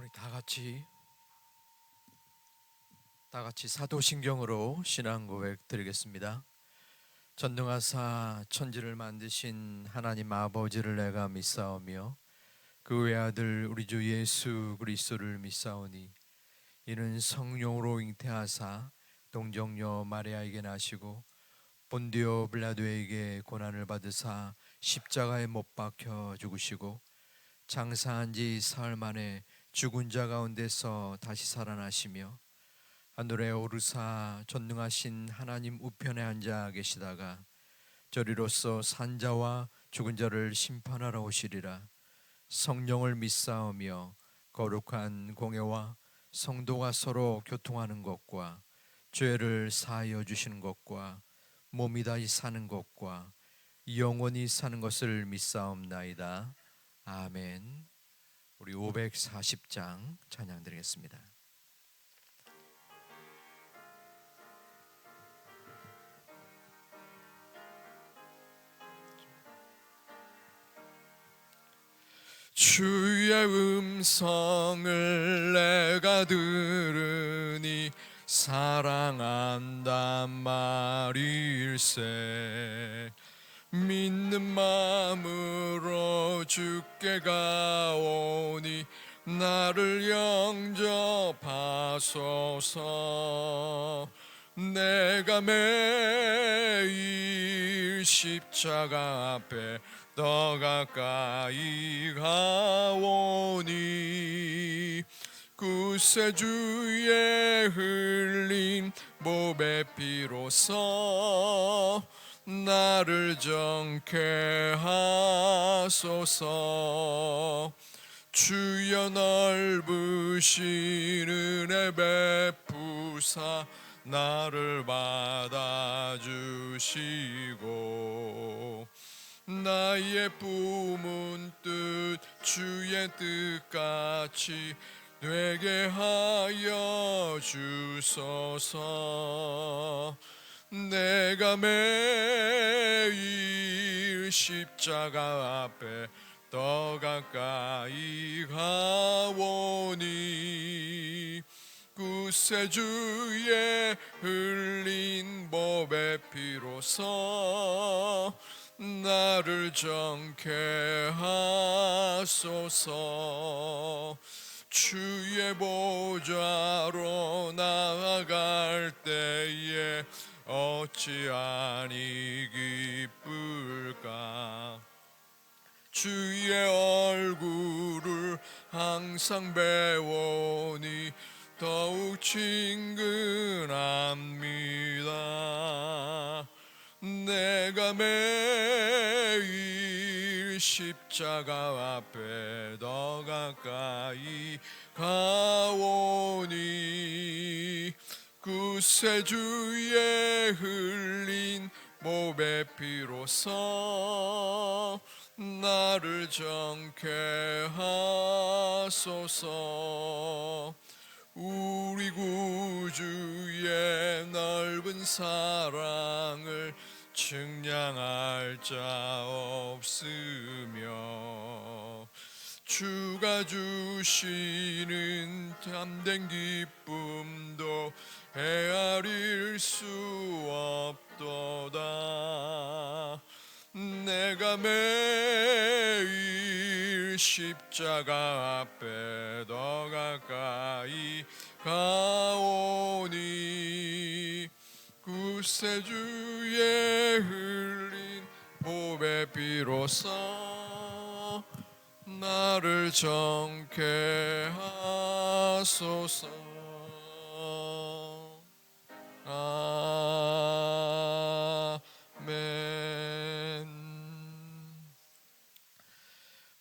우리 다 같이 사도신경으로 신앙 고백 드리겠습니다. 전능하사 천지를 만드신 하나님 아버지를 내가 믿사오며 그 외아들 우리 주 예수 그리스도를 믿사오니 이는 성령으로 잉태하사 동정녀 마리아에게 나시고 본디오 빌라도에게 고난을 받으사 십자가에 못 박혀 죽으시고 장사한 지 사흘 만에 죽은 자 가운데서 다시 살아나시며 하늘에 오르사 전능하신 하나님 우편에 앉아 계시다가 저리로서 산자와 죽은 자를 심판하러 오시리라. 성령을 믿사오며 거룩한 공예와 성도가 서로 교통하는 것과 죄를 사하여 주시는 것과 몸이 다시 사는 것과 영원히 사는 것을 믿사옵나이다. 아멘. 우리 540장 찬양 드리겠습니다. 주의 음성을 내가 들으니 사랑한단 말일세. 믿는 마음으로 주께 가오니 나를 영접하소서. 내가 매일 십자가 앞에 더 가까이 가오니 구세주의 흘린 몸의 피로써 나를 정케 하소서. 주여 넓으신 은혜 베푸사 나를 받아주시고 나의 품은 뜻 주의 뜻같이 되게 하여 주소서. 내가 매일 십자가 앞에 더 가까이 가오니 구세주의 흘린 몸의 피로써 나를 정케 하소서. 주의 보좌로 나아갈 때에 어찌하니 기쁠까. 주의 얼굴을 항상 배우니 더욱 친근합니다. 내가 매일 십자가 앞에 더 가까이 가오니 구세주의 흘린 몸의 피로써 나를 정케 하소서. 우리 구주의 넓은 사랑을 측량할 자 없으며 주가 주시는 참된 기쁨도 헤아릴 수 없도다. 내가 매일 십자가 앞에 더 가까이 가오니 구세주의 흘린 몸의 피로써 나를 정케 하소서. 아멘.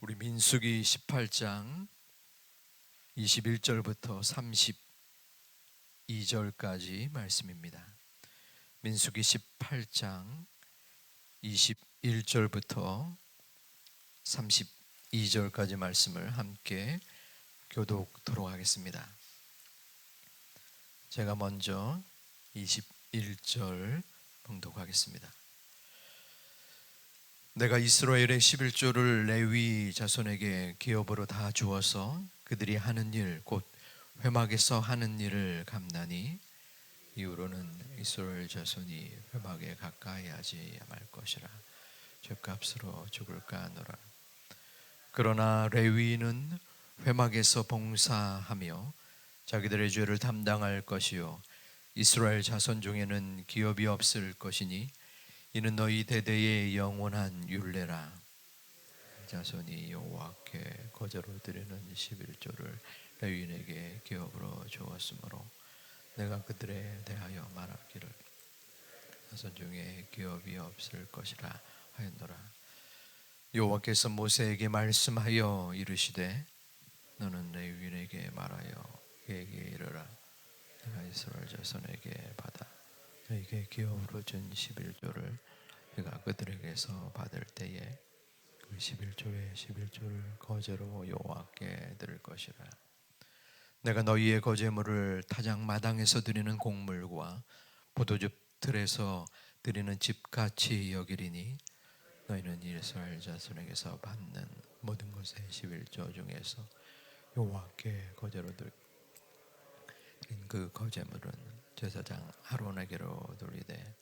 우리 민수기 18장 21절부터 32절까지 말씀입니다. 민수기 18장 21절부터 32절까지 말씀을 함께 교독토록 하겠습니다. 제가 먼저 21절 봉독하겠습니다. 내가 이스라엘의 11조를 레위 자손에게 기업으로 다 주어서 그들이 하는 일 곧 회막에서 하는 일을 감나니 이후로는 이스라엘 자손이 회막에 가까이 하지 말 것이라. 죗값으로 죽을까 하노라. 그러나 레위인은 회막에서 봉사하며 자기들의 죄를 담당할 것이요 이스라엘 자손 중에는 기업이 없을 것이니 이는 너희 대대의 영원한 율례라. 자손이 여호와께 거제로 드리는 11조를 레위인에게 기업으로 주었으므로 내가 그들에 대하여 말하기를 자손 중에 기업이 없을 것이라 하였노라. 여호와께서 모세에게 말씀하여 이르시되 너는 레위인에게 말하여 그에게 이르라. 내가 이스라엘 자손에게 받아 너에게 기업으로 준 11조를 내가 그들에게서 받을 때에 그 11조의 11조를 거제로 여호와께 드릴 것이라. 내가 너희의 거제물을 타작 마당에서 드리는 곡물과 포도즙 틀에서 드리는 집같이 여기리니 너희는 이스라엘 자손에게서 받는 모든 것의 11조 중에서 여호와께 거제로 드린 그 거제물은 제사장 아론에게로 돌리되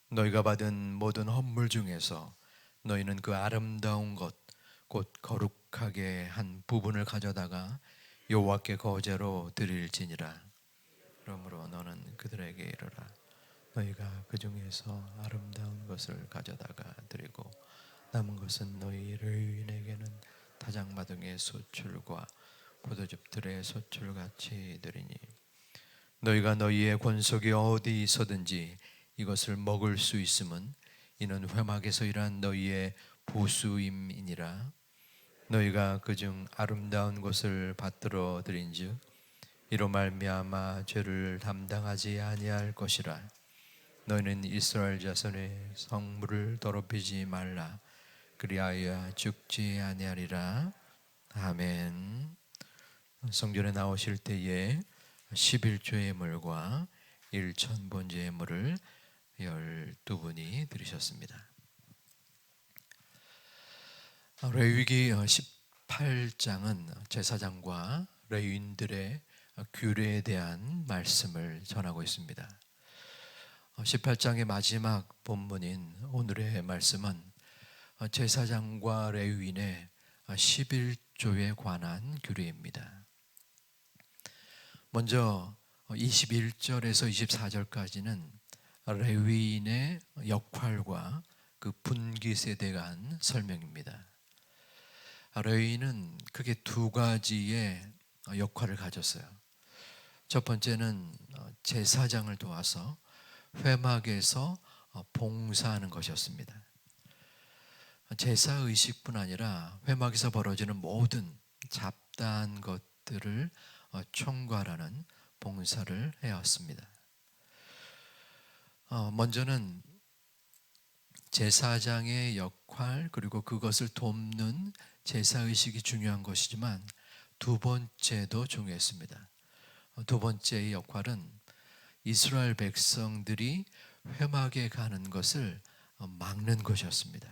너희가 받은 모든 헌물 중에서 너희는 그 아름다운 것 곧 거룩하게 한 부분을 가져다가 여호와께 거제로 드릴지니라. 그러므로 너는 그들에게 이르라. 너희가 그 중에서 아름다운 것을 가져다가 드리고 남은 것은 너희 레위인에게는 타작마등의 소출과 포도즙 들의 소출같이 드리니 너희가 너희의 권속이 어디 있어든지 이것을 먹을 수 있음은 이는 회막에서 일한 너희의 보수임이니라. 너희가 그중 아름다운 것을 받들어 드린즉 이로 말미암아 죄를 담당하지 아니할 것이라. 너희는 이스라엘 자손의 성물을 더럽히지 말라. 그리하여 죽지 아니하리라. 아멘. 성전에 나오실 때에 11조의 물과 1,000번제의 물을 12분이 드리셨습니다. 레위기 18장은 제사장과 레위인들의 규례에 대한 말씀을 전하고 있습니다. 18장의 마지막 본문인 오늘의 말씀은 제사장과 레위인의 11조에 관한 규례입니다. 먼저 21절에서 24절까지는 레위인의 역할과 그 분깃에 대한 설명입니다. 레위인은 크게 두 가지의 역할을 가졌어요. 첫 번째는 제사장을 도와서 회막에서 봉사하는 것이었습니다. 제사 의식뿐 아니라 회막에서 벌어지는 모든 잡다한 것들을 총괄하는 봉사를 해왔습니다. 먼저는 제사장의 역할 그리고 그것을 돕는 제사의식이 중요한 것이지만 두 번째도 중요했습니다. 두 번째의 역할은 이스라엘 백성들이 회막에 가는 것을 막는 것이었습니다.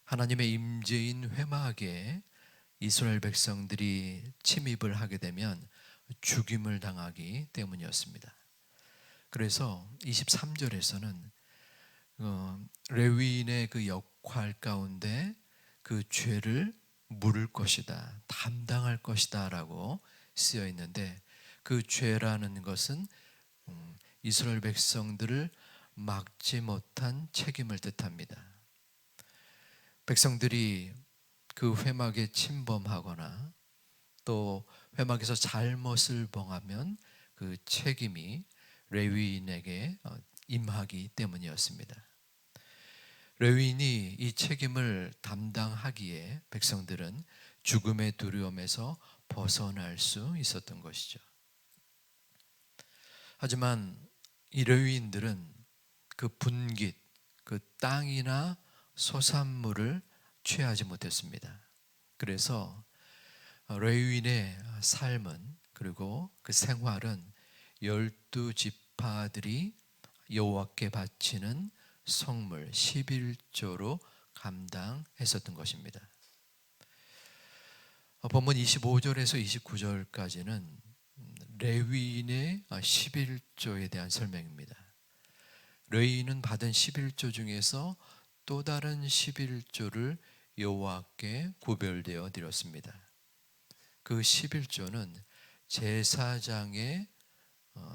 하나님의 임재인 회막에 이스라엘 백성들이 침입을 하게 되면 죽임을 당하기 때문이었습니다. 그래서 23절에서는 레위인의 그 역할 가운데 그 죄를 물을 것이다, 담당할 것이다 라고 쓰여 있는데 그 죄라는 것은 이스라엘 백성들을 막지 못한 책임을 뜻합니다. 백성들이 그 회막에 침범하거나 또 회막에서 잘못을 범하면 그 책임이 레위인에게 임하기 때문이었습니다. 레위인이 이 책임을 담당하기에 백성들은 죽음의 두려움에서 벗어날 수 있었던 것이죠. 하지만 이 레위인들은 그 분깃, 그 땅이나 소산물을 취하지 못했습니다. 그래서 레위인의 삶은 그리고 그 생활은 12지파들이 여호와께 바치는 성물 11조로 감당했었던 것입니다. 본문 25절에서 29절까지는 레위인의 11조에 대한 설명입니다. 레위인은 받은 11조 중에서 또 다른 11조를 여호와께 구별되어 드렸습니다. 그 11조는 제사장의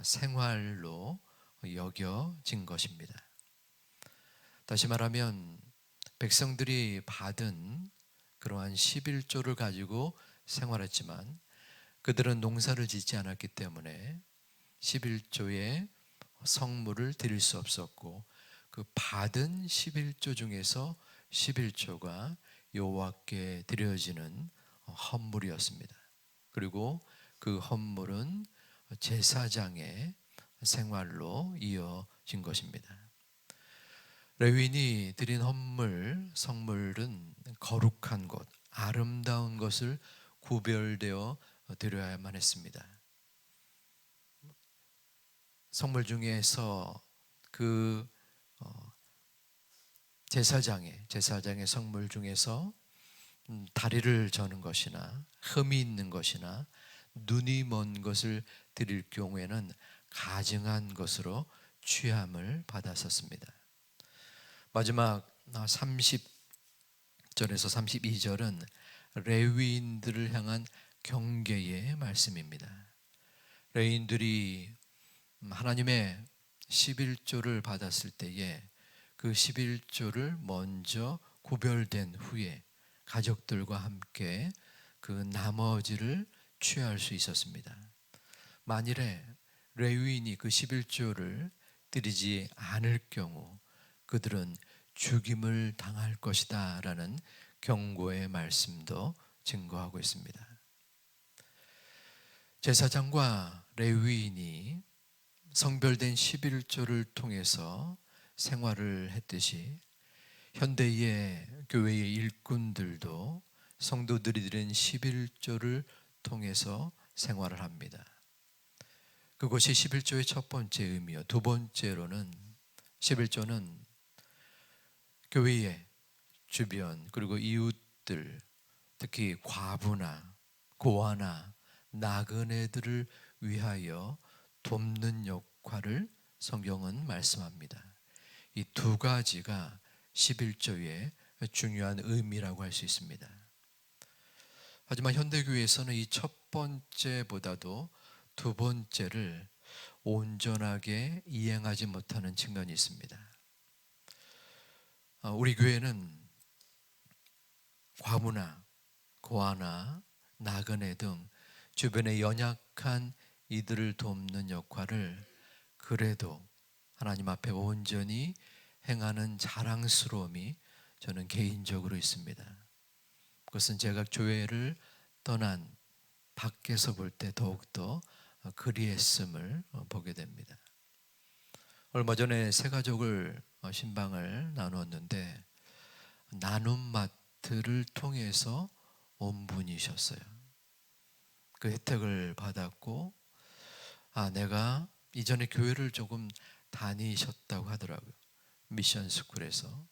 생활로 여겨진 것입니다. 다시 말하면 백성들이 받은 그러한 11조를 가지고 생활했지만 그들은 농사를 짓지 않았기 때문에 11조의 성물을 드릴 수 없었고 그 받은 11조 중에서 11조가 여호와께 드려지는 헌물이었습니다. 그리고 그 헌물은 제사장의 생활로 이어진 것입니다. 레위인이 드린 헌물, 성물은 거룩한 것, 아름다운 것을 구별되어 드려야만 했습니다. 성물 중에서 그 제사장의 성물 중에서 다리를 저는 것이나 흠이 있는 것이나 눈이 먼 것을 드릴 경우에는 가증한 것으로 취함을 받았었습니다. 마지막 30절에서 32절은 레위인들을 향한 경계의 말씀입니다. 레위인들이 하나님의 11조를 받았을 때에 그 11조를 먼저 구별된 후에 가족들과 함께 그 나머지를 취할 수 있었습니다. 만일에 레위인이 그 11조를 드리지 않을 경우 그들은 죽임을 당할 것이다 라는 경고의 말씀도 증거하고 있습니다. 제사장과 레위인이 성별된 11조를 통해서 생활을 했듯이 현대의 교회의 일꾼들도 성도들이 드린 11조를 통해서 생활을 합니다. 그것이 11조의 첫 번째 의미요. 두 번째로는 11조는 교회의 주변 그리고 이웃들, 특히 과부나 고아나 나그네들을 위하여 돕는 역할을 성경은 말씀합니다. 이 두 가지가 11조의 중요한 의미라고 할 수 있습니다. 하지만 현대교회에서는 이 첫 번째보다도 두 번째를 온전하게 이행하지 못하는 측면이 있습니다. 우리 교회는 과부나 고아나 나그네 등 주변에 연약한 이들을 돕는 역할을 그래도 하나님 앞에 온전히 행하는 자랑스러움이 저는 개인적으로 있습니다. 그것은 제가 교회를 떠난 밖에서 볼 때 더욱더 그리했음을 보게 됩니다. 얼마 전에 세 가족을 신방을 나누었는데 나눔마트를 통해서 온 분이셨어요. 그 혜택을 받았고 내가 이전에 교회를 조금 다니셨다고 하더라고요. 미션 스쿨에서.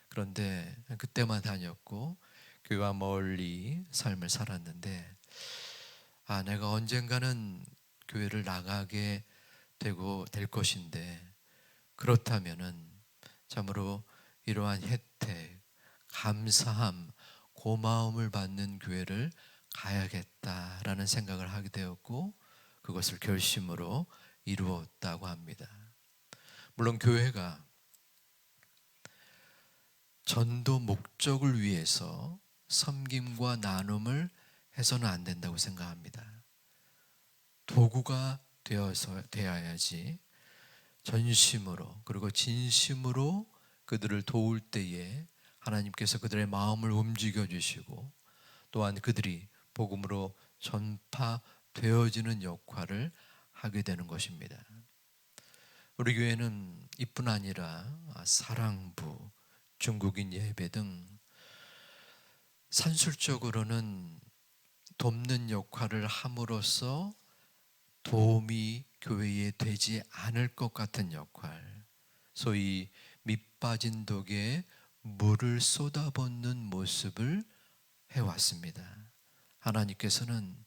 그런데 그때만 다녔고 교회와 멀리 삶을 살았는데 내가 언젠가는 교회를 나가게 될 것인데 그렇다면은 참으로 이러한 혜택, 감사함, 고마움을 받는 교회를 가야겠다라는 생각을 하게 되었고 그것을 결심으로 이루었다고 합니다. 물론 교회가 전도 목적을 위해서 섬김과 나눔을 해서는 안 된다고 생각합니다. 도구가 되어야지 전심으로 그리고 진심으로 그들을 도울 때에 하나님께서 그들의 마음을 움직여 주시고 또한 그들이 복음으로 전파되어지는 역할을 하게 되는 것입니다. 우리 교회는 이뿐 아니라 사랑부, 중국인 예배 등 산술적으로는 돕는 역할을 함으로써 도움이 교회에 되지 않을 것 같은 역할, 소위 밑빠진 독에 물을 쏟아붓는 모습을 해왔습니다. 하나님께서는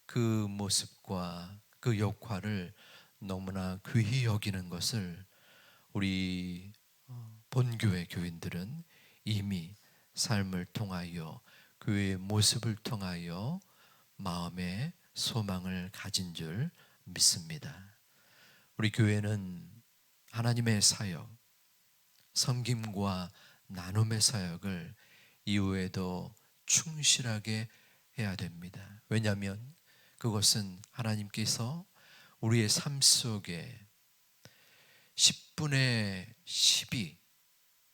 그 모습과 그 역할을 너무나 귀히 여기는 것을 우리 본교회 교인들은 이미 삶을 통하여 교회의 모습을 통하여 마음의 소망을 가진 줄 믿습니다. 우리 교회는 하나님의 사역, 섬김과 나눔의 사역을 이후에도 충실하게 해야 됩니다. 왜냐하면 그것은 하나님께서 우리의 삶 속에 10분의 10이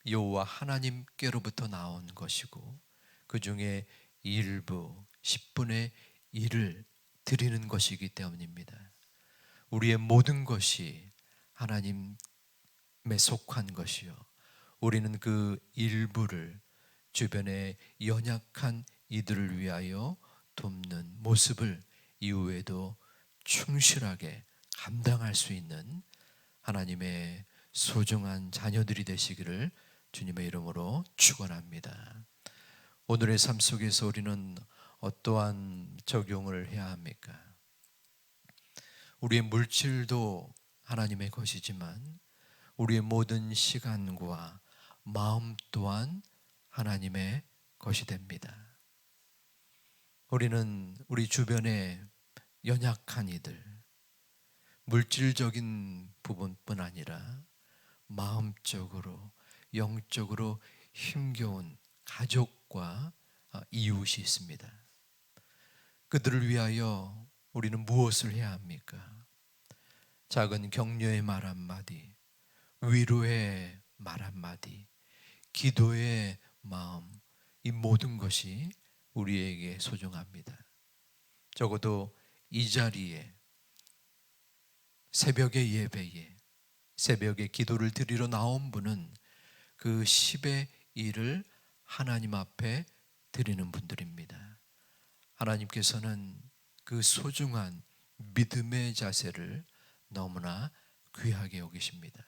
여호와 하나님께로부터 나온 것이고 그 중에 일부 10분의 1을 드리는 것이기 때문입니다. 우리의 모든 것이 하나님에 속한 것이요, 우리는 그 일부를 주변의 연약한 이들을 위하여 돕는 모습을 이후에도 충실하게 감당할 수 있는 하나님의 소중한 자녀들이 되시기를 주님의 이름으로 축원합니다. 오늘의 삶 속에서 우리는 어떠한 적용을 해야 합니까? 우리의 물질도 하나님의 것이지만 우리의 모든 시간과 마음 또한 하나님의 것이 됩니다. 우리는 우리 주변에 연약한 이들, 물질적인 부분뿐 아니라 마음적으로, 영적으로 힘겨운 가족과 이웃이 있습니다. 그들을 위하여 우리는 무엇을 해야 합니까? 작은 격려의 말 한마디, 위로의 말 한마디, 기도의 마음, 이 모든 것이 우리에게 소중합니다. 적어도 이 자리에 새벽의 예배에 새벽에 기도를 드리러 나온 분은 그 10의 1을 하나님 앞에 드리는 분들입니다. 하나님께서는 그 소중한 믿음의 자세를 너무나 귀하게 여기십니다.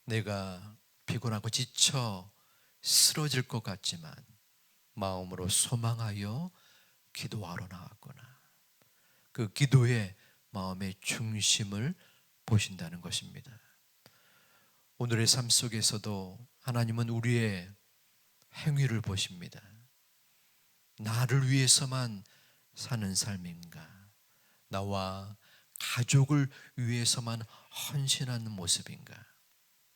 내가 피곤하고 지쳐 쓰러질 것 같지만 마음으로 소망하여 기도하러 나왔거나 그 기도의 마음의 중심을 보신다는 것입니다. 오늘의 삶 속에서도 하나님은 우리의 행위를 보십니다. 나를 위해서만 사는 삶인가? 나와 가족을 위해서만 헌신하는 모습인가?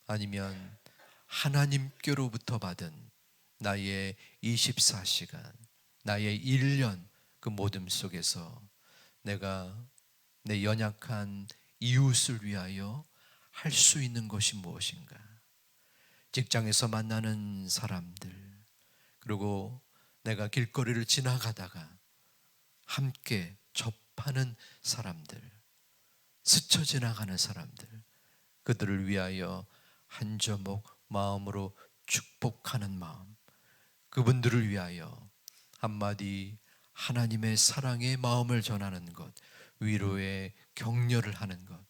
아니면 하나님께로부터 받은 나의 24시간, 나의 1년 그 모든 속에서 내가 내 연약한 이웃을 위하여 할 수 있는 것이 무엇인가? 직장에서 만나는 사람들, 그리고 내가 길거리를 지나가다가 함께 접하는 사람들, 스쳐 지나가는 사람들, 그들을 위하여 한 조목 마음으로 축복하는 마음, 그분들을 위하여 한마디 하나님의 사랑의 마음을 전하는 것, 위로의 격려를 하는 것,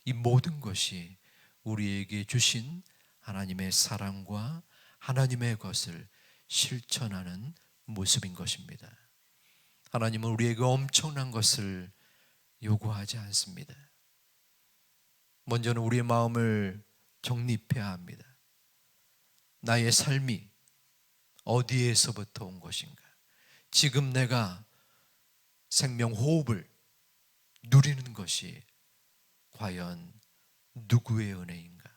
이 모든 것이 우리에게 주신 하나님의 사랑과 하나님의 것을 실천하는 모습인 것입니다. 하나님은 우리에게 엄청난 것을 요구하지 않습니다. 먼저는 우리의 마음을 정립해야 합니다. 나의 삶이 어디에서부터 온 것인가? 지금 내가 생명 호흡을 누리는 것이 과연 누구의 은혜인가?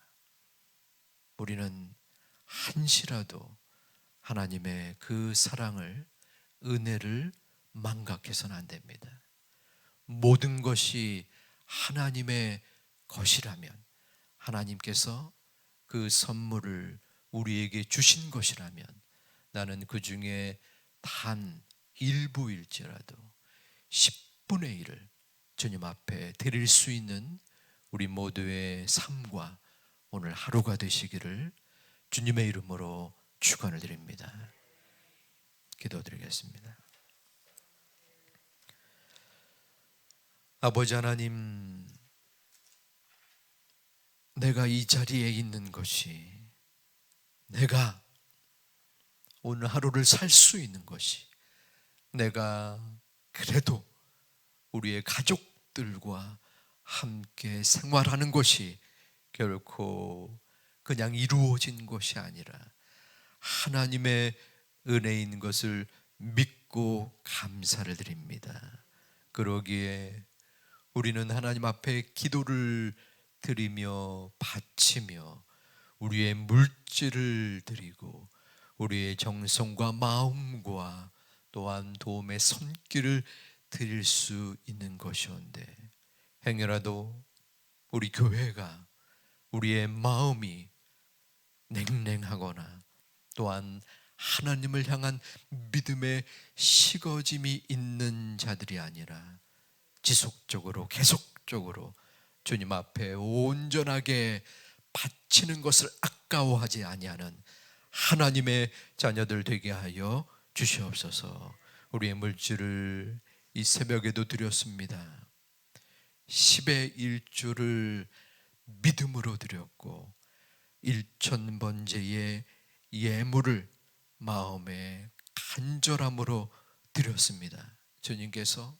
우리는 한시라도 하나님의 그 사랑을, 은혜를 망각해서는 안 됩니다. 모든 것이 하나님의 것이라면, 하나님께서 그 선물을 우리에게 주신 것이라면 나는 그 중에 단 일부일지라도 10분의 1을 주님 앞에 드릴 수 있는 우리 모두의 삶과 오늘 하루가 되시기를 주님의 이름으로 축원을 드립니다. 기도드리겠습니다. 아버지 하나님, 내가 이 자리에 있는 것이, 내가 오늘 하루를 살 수 있는 것이, 내가 그래도 우리의 가족들과 함께 생활하는 것이 결코 그냥 이루어진 것이 아니라 하나님의 은혜인 것을 믿고 감사를 드립니다. 그러기에 우리는 하나님 앞에 기도를 드리며 바치며 우리의 물질을 드리고 우리의 정성과 마음과 또한 도움의 손길을 드릴 수 있는 것이온데, 행여라도 우리 교회가, 우리의 마음이 냉랭하거나 또한 하나님을 향한 믿음의 식어짐이 있는 자들이 아니라 지속적으로 계속적으로 주님 앞에 온전하게 바치는 것을 아까워하지 아니하는 하나님의 자녀들 되게 하여 주시옵소서. 우리의 물질을 이 새벽에도 드렸습니다. 10의 1조를 믿음으로 드렸고 1,000번제의 예물을 마음의 간절함으로 드렸습니다. 주님께서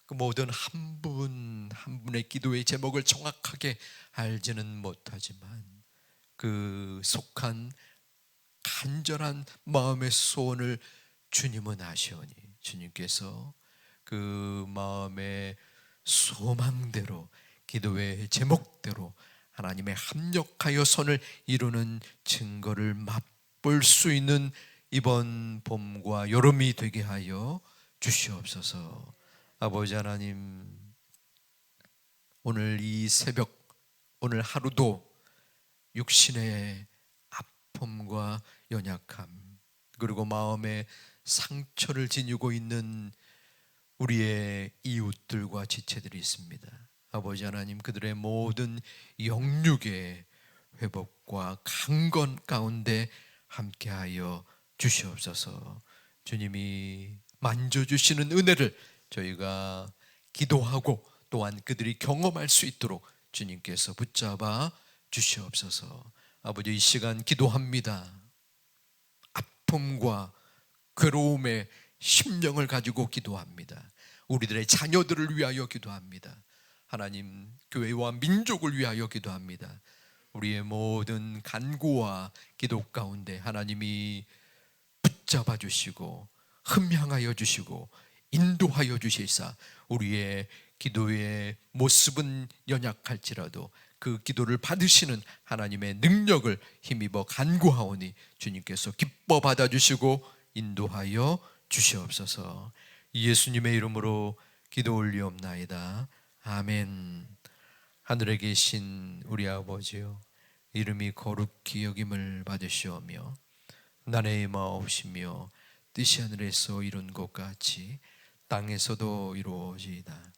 그 모든 한 분 한 분의 기도의 제목을 정확하게 알지는 못하지만 그 속한 간절한 마음의 소원을 주님은 아시오니 주님께서 그 마음의 소망대로, 기도의 제목대로 하나님의 합력하여 선을 이루는 증거를 맛볼 수 있는 이번 봄과 여름이 되게 하여 주시옵소서. 아버지 하나님, 오늘 이 새벽, 오늘 하루도 육신의 아픔과 연약함, 그리고 마음의 상처를 지니고 있는 우리의 이웃들과 지체들이 있습니다. 아버지 하나님, 그들의 모든 영육의 회복과 강건 가운데 함께하여 주시옵소서. 주님이 만져주시는 은혜를 저희가 기도하고 또한 그들이 경험할 수 있도록 주님께서 붙잡아 주시옵소서. 아버지, 이 시간 기도합니다. 아픔과 괴로움의 심령을 가지고 기도합니다. 우리들의 자녀들을 위하여 기도합니다. 하나님, 교회와 민족을 위하여 기도합니다. 우리의 모든 간구와 기도 가운데 하나님이 붙잡아 주시고 흠향하여 주시고 인도하여 주시사 우리의 기도의 모습은 연약할지라도 그 기도를 받으시는 하나님의 능력을 힘입어 간구하오니 주님께서 기뻐 받아주시고 인도하여 주시옵소서. 예수님의 이름으로 기도 올리옵나이다. 아멘. 하늘에 계신 우리 아버지요, 이름이 거룩히 여김을 받으시오며 나라의 임하옵시며 뜻이 하늘에서 이룬 것 같이 땅에서도 이루어지이다.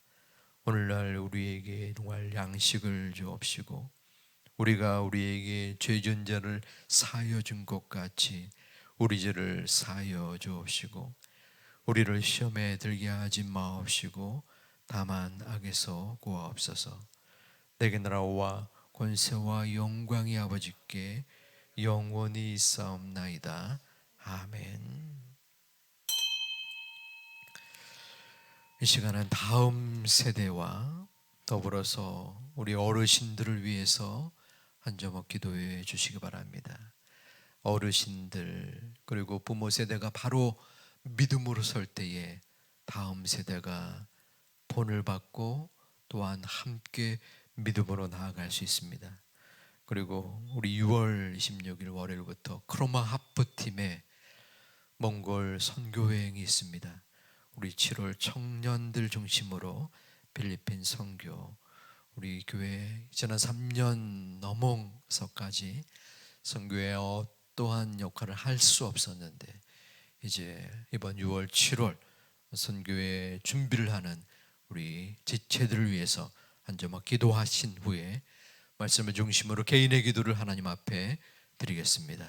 오늘날 우리에게 일용할 양식을 주옵시고 우리가 우리에게 죄 지은 자를 사하여 준 것 같이 우리 죄를 사하여 주옵시고 우리를 시험에 들게 하지 마옵시고 다만 악에서 구하옵소서. 내게 나라와 권세와 영광이 아버지께 영원히 있사옵나이다. 아멘. 이 시간은 다음 세대와 더불어서 우리 어르신들을 위해서 한 주먹 기도해 주시기 바랍니다. 어르신들 그리고 부모 세대가 바로 믿음으로 설 때에 다음 세대가 본을 받고 또한 함께 믿음으로 나아갈 수 있습니다. 그리고 우리 6월 26일 월요일부터 크로마 하프팀의 몽골 선교여행이 있습니다. 우리 7월 청년들 중심으로 필리핀 선교, 우리 교회 지난 3년 넘어서까지 선교에 어떠한 역할을 할 수 없었는데 이제 이번 6월 7월 선교에 준비를 하는 우리 지체들을 위해서 한 주먹 기도하신 후에 말씀을 중심으로 개인의 기도를 하나님 앞에 드리겠습니다.